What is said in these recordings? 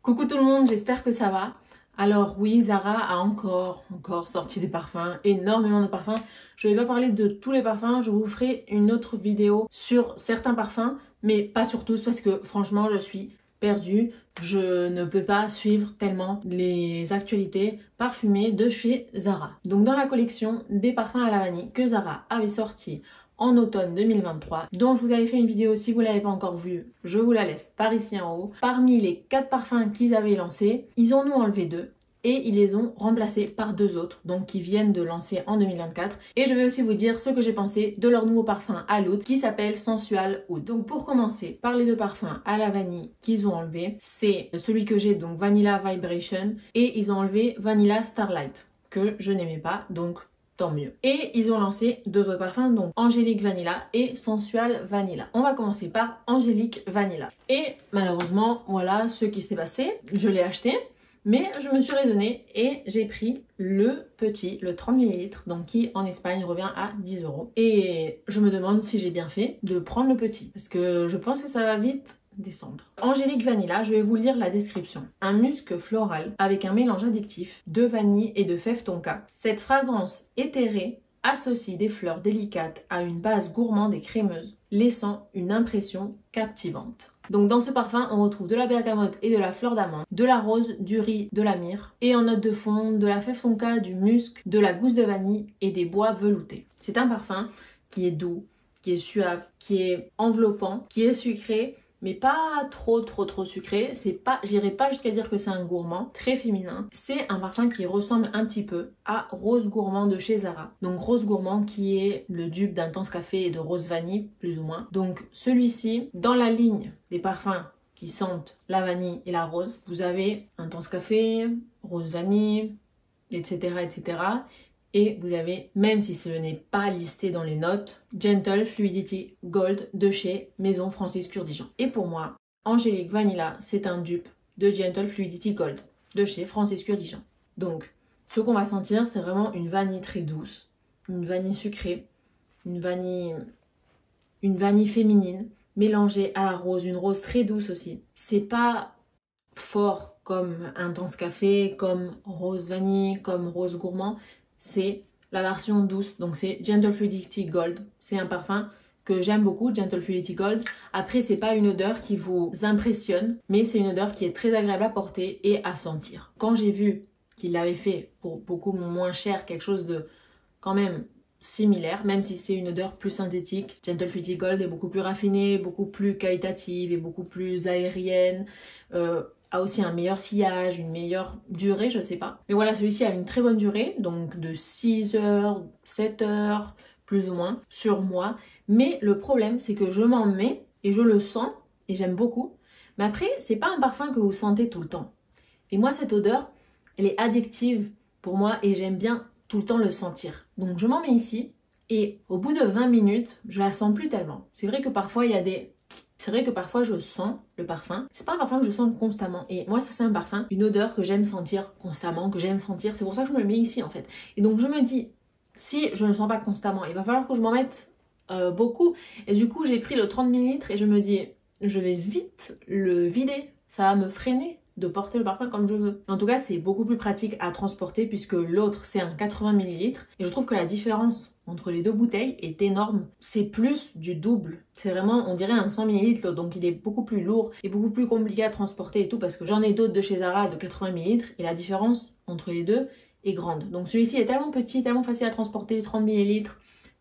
Coucou tout le monde, j'espère que ça va. Alors oui, Zara a encore sorti des parfums, énormément de parfums. Je vais pas parler de tous les parfums, je vous ferai une autre vidéo sur certains parfums, mais pas sur tous parce que franchement je suis perdue. Je ne peux pas suivre tellement les actualités parfumées de chez Zara. Donc dans la collection des parfums à la vanille que Zara avait sorti en automne 2023, dont je vous avais fait une vidéo. Si vous ne l'avez pas encore vue, je vous la laisse par ici en haut. Parmi les 4 parfums qu'ils avaient lancés, ils en ont enlevé 2 et ils les ont remplacés par 2 autres, donc qui viennent de lancer en 2024. Et je vais aussi vous dire ce que j'ai pensé de leur nouveau parfum à l'oud qui s'appelle Sensual Oud. Donc pour commencer, par les 2 parfums à la vanille qu'ils ont enlevé, c'est celui que j'ai, donc Vanilla Vibration, et ils ont enlevé Vanilla Starlight, que je n'aimais pas, donc tant mieux. Et ils ont lancé 2 autres parfums, donc Angélique Vanilla et Sensual Vanilla. On va commencer par Angélique Vanilla. Et malheureusement, voilà ce qui s'est passé. Je l'ai acheté, mais je me suis raisonnée et j'ai pris le petit, le 30 ml, donc qui en Espagne revient à 10 €. Et je me demande si j'ai bien fait de prendre le petit, parce que je pense que ça va vite descendre. Angélique Vanilla, je vais vous lire la description. Un musc floral avec un mélange addictif de vanille et de fève tonka. Cette fragrance éthérée associe des fleurs délicates à une base gourmande et crémeuse, laissant une impression captivante. Donc dans ce parfum, on retrouve de la bergamote et de la fleur d'amande, de la rose, du riz, de la myrrhe, et en note de fond, de la fève tonka, du musc, de la gousse de vanille et des bois veloutés. C'est un parfum qui est doux, qui est suave, qui est enveloppant, qui est sucré, mais pas trop sucré. C'est pas, j'irai pas jusqu'à dire que c'est un gourmand, très féminin. C'est un parfum qui ressemble un petit peu à Rose Gourmand de chez Zara. Donc Rose Gourmand qui est le dupe d'Intense Café et de Rose Vanille, plus ou moins. Donc celui-ci, dans la ligne des parfums qui sentent la vanille et la rose, vous avez Intense Café, Rose Vanille, etc. etc. Et vous avez, même si ce n'est pas listé dans les notes, Gentle Fluidity Gold de chez Maison Francis Kurkdjian. Et pour moi, Angélique Vanilla, c'est un dupe de Gentle Fluidity Gold de chez Francis Kurkdjian. Donc, ce qu'on va sentir, c'est vraiment une vanille très douce, une vanille sucrée, une vanille féminine, mélangée à la rose, une rose très douce aussi. C'est pas fort comme Intense Café, comme Rose Vanille, comme Rose Gourmand. C'est la version douce, donc c'est Gentle Fluidity Gold. C'est un parfum que j'aime beaucoup, Gentle Fluidity Gold. Après, c'est pas une odeur qui vous impressionne, mais c'est une odeur qui est très agréable à porter et à sentir. Quand j'ai vu qu'il l'avait fait pour beaucoup moins cher, quelque chose de quand même similaire, même si c'est une odeur plus synthétique, Gentle Fluidity Gold est beaucoup plus raffinée, beaucoup plus qualitative et beaucoup plus aérienne. A aussi un meilleur sillage, une meilleure durée, je sais pas. Mais voilà, celui-ci a une très bonne durée, donc de 6 heures, 7 heures, plus ou moins, sur moi. Mais le problème, c'est que je m'en mets et je le sens, et j'aime beaucoup. Mais après, c'est pas un parfum que vous sentez tout le temps. Et moi, cette odeur, elle est addictive pour moi et j'aime bien tout le temps le sentir. Donc je m'en mets ici et au bout de 20 minutes, je la sens plus tellement. C'est vrai que parfois, je sens le parfum. C'est pas un parfum que je sens constamment. Et moi, ça, c'est un parfum, une odeur que j'aime sentir constamment, que j'aime sentir. C'est pour ça que je me le mets ici, en fait. Et donc, je me dis, si je ne le sens pas constamment, il va falloir que je m'en mette beaucoup. Et du coup, j'ai pris le 30 ml et je me dis, je vais vite le vider. Ça va me freiner de porter le parfum comme je veux. En tout cas, c'est beaucoup plus pratique à transporter puisque l'autre, c'est un 80 ml. Et je trouve que la différence entre les 2 bouteilles est énorme. C'est plus du double. C'est vraiment, on dirait un 100 ml l'autre. Donc il est beaucoup plus lourd et beaucoup plus compliqué à transporter et tout parce que j'en ai d'autres de chez Zara de 80 ml et la différence entre les deux est grande. Donc celui-ci est tellement petit, tellement facile à transporter, 30 ml,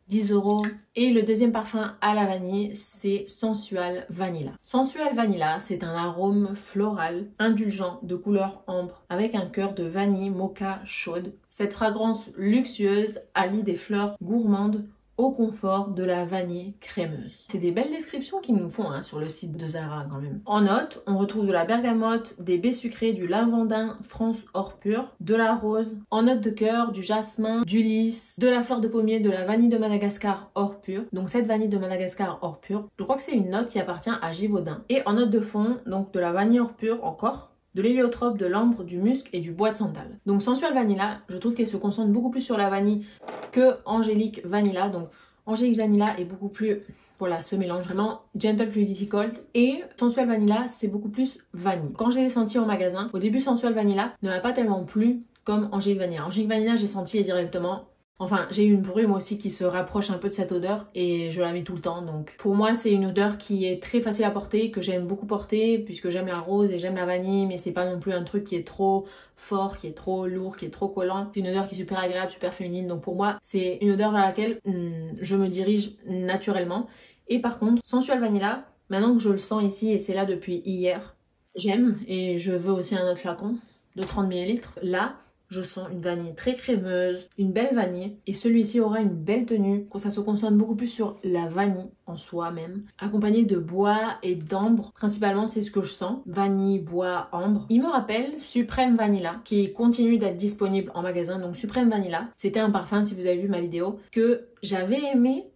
10 €. Et le deuxième parfum à la vanille, c'est Sensual Vanilla. Sensual Vanilla, c'est un arôme floral, indulgent, de couleur ambre, avec un cœur de vanille mocha chaude. Cette fragrance luxueuse allie des fleurs gourmandes au confort de la vanille crémeuse. C'est des belles descriptions qu'ils nous font sur le site de Zara quand même. En note, on retrouve de la bergamote, des baies sucrées, du lavandin France or pur, de la rose, en note de cœur, du jasmin, du lys, de la fleur de pommier, de la vanille de Madagascar or pur. Donc cette vanille de Madagascar or pur, je crois que c'est une note qui appartient à Givaudan. Et en note de fond, donc de la vanille or pur encore, de l'héliotrope, de l'ambre, du musc et du bois de santal. Donc Sensual Vanilla, je trouve qu'elle se concentre beaucoup plus sur la vanille que Angélique Vanilla. Donc Angélique Vanilla est beaucoup plus, Voilà, ce mélange vraiment Gentle Fluidity Cold et Sensual Vanilla, c'est beaucoup plus vanille. Quand je les ai sentis en magasin, au début Sensual Vanilla ne m'a pas tellement plu comme Angélique Vanilla. Angélique Vanilla, j'ai senti directement. Enfin, j'ai eu une brume aussi qui se rapproche un peu de cette odeur et je la mets tout le temps. Donc pour moi, c'est une odeur qui est très facile à porter, que j'aime beaucoup porter puisque j'aime la rose et j'aime la vanille, mais c'est pas non plus un truc qui est trop fort, qui est trop lourd, qui est trop collant. C'est une odeur qui est super agréable, super féminine. Donc pour moi, c'est une odeur vers laquelle je me dirige naturellement. Et par contre, Sensual Vanilla, maintenant que je le sens ici et c'est là depuis hier, j'aime et je veux aussi un autre flacon de 30 ml. Là, je sens une vanille très crémeuse, une belle vanille. Et celui-ci aura une belle tenue. Ça se concentre beaucoup plus sur la vanille en soi-même. Accompagné de bois et d'ambre. Principalement, c'est ce que je sens. Vanille, bois, ambre. Il me rappelle Supreme Vanilla, qui continue d'être disponible en magasin. Donc Supreme Vanilla, c'était un parfum, si vous avez vu ma vidéo, que j'avais aimé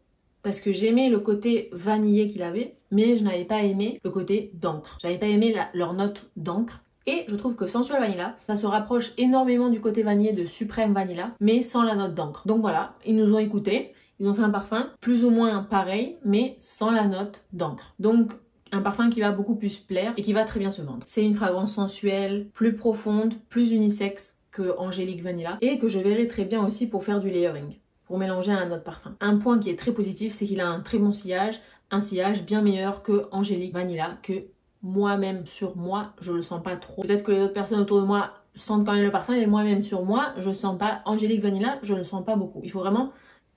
parce que j'aimais le côté vanillé qu'il avait, mais je n'avais pas aimé le côté d'encre. J'avais pas aimé leur note d'encre. Et je trouve que Sensual Vanilla, ça se rapproche énormément du côté vanillé de Supreme Vanilla, mais sans la note d'encre. Donc voilà, ils nous ont écoutés, ils ont fait un parfum plus ou moins pareil, mais sans la note d'encre. Donc un parfum qui va beaucoup plus plaire et qui va très bien se vendre. C'est une fragrance sensuelle, plus profonde, plus unisexe que Angélique Vanilla, et que je verrai très bien aussi pour faire du layering, pour mélanger à un autre parfum. Un point qui est très positif, c'est qu'il a un très bon sillage, un sillage bien meilleur que Angélique Vanilla, que moi-même sur moi, je le sens pas trop. Peut-être que les autres personnes autour de moi sentent quand même le parfum, mais moi-même sur moi, je sens pas. Angélique Vanilla, je ne le sens pas beaucoup. Il faut vraiment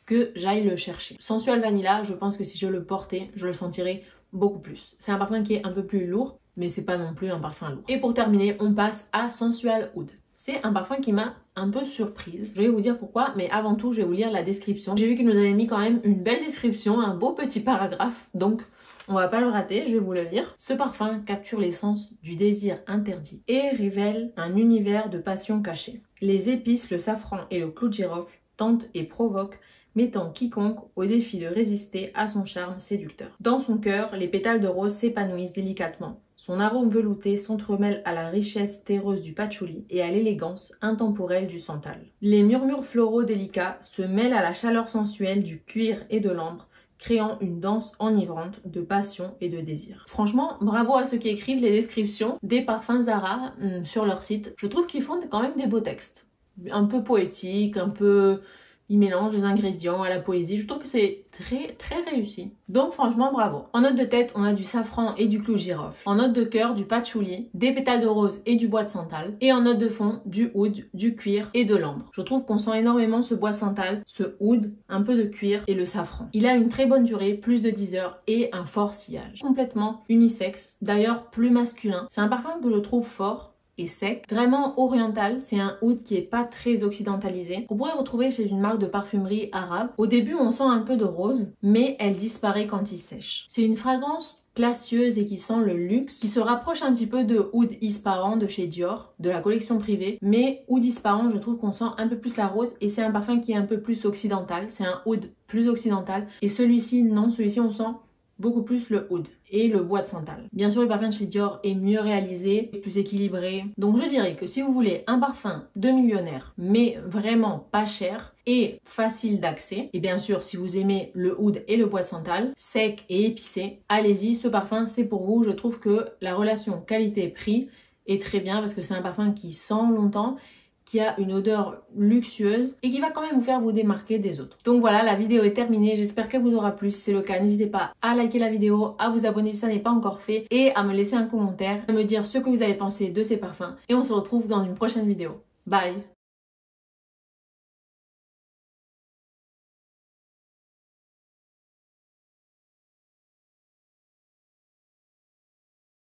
que j'aille le chercher. Sensual Vanilla, je pense que si je le portais, je le sentirais beaucoup plus. C'est un parfum qui est un peu plus lourd, mais c'est pas non plus un parfum lourd. Et pour terminer, on passe à Sensual Oud. C'est un parfum qui m'a un peu surprise. Je vais vous dire pourquoi, mais avant tout, je vais vous lire la description. J'ai vu qu'il nous avait mis quand même une belle description, un beau petit paragraphe, donc on va pas le rater, je vais vous le lire. Ce parfum capture l'essence du désir interdit et révèle un univers de passion cachée. Les épices, le safran et le clou de girofle tentent et provoquent, mettant quiconque au défi de résister à son charme séducteur. Dans son cœur, les pétales de rose s'épanouissent délicatement. Son arôme velouté s'entremêle à la richesse terreuse du patchouli et à l'élégance intemporelle du santal. Les murmures floraux délicats se mêlent à la chaleur sensuelle du cuir et de l'ambre, créant une danse enivrante de passion et de désir. Franchement, bravo à ceux qui écrivent les descriptions des parfums Zara sur leur site. Je trouve qu'ils font quand même des beaux textes. Un peu poétiques, un peu... Ils mélangent les ingrédients à la poésie. Je trouve que c'est très réussi. Donc franchement, bravo. En note de tête, on a du safran et du clou de girofle. En note de cœur, du patchouli, des pétales de rose et du bois de santal. Et en note de fond, du oud, du cuir et de l'ambre. Je trouve qu'on sent énormément ce bois santal, ce oud, un peu de cuir et le safran. Il a une très bonne durée, plus de 10 heures et un fort sillage. Complètement unisexe, d'ailleurs plus masculin. C'est un parfum que je trouve fort et sec, vraiment oriental. C'est un oud qui est pas très occidentalisé. Vous pourrez retrouver chez une marque de parfumerie arabe. Au début, on sent un peu de rose, mais elle disparaît quand il sèche. C'est une fragrance classieuse et qui sent le luxe, qui se rapproche un petit peu de Oud Ispahan de chez Dior, de la collection privée. Mais Oud Ispahan, je trouve qu'on sent un peu plus la rose et c'est un parfum qui est un peu plus occidental. C'est un oud plus occidental. Et celui-ci, non, celui-ci on sent beaucoup plus le oud et le bois de santal. Bien sûr, le parfum de chez Dior est mieux réalisé, plus équilibré. Donc je dirais que si vous voulez un parfum de millionnaire, mais vraiment pas cher et facile d'accès, et bien sûr si vous aimez le oud et le bois de santal, sec et épicé, allez-y, ce parfum c'est pour vous. Je trouve que la relation qualité-prix est très bien parce que c'est un parfum qui sent longtemps, qui a une odeur luxueuse et qui va quand même vous faire vous démarquer des autres. Donc voilà, la vidéo est terminée. J'espère qu'elle vous aura plu. Si c'est le cas, n'hésitez pas à liker la vidéo, à vous abonner si ça n'est pas encore fait et à me laisser un commentaire, à me dire ce que vous avez pensé de ces parfums. Et on se retrouve dans une prochaine vidéo. Bye!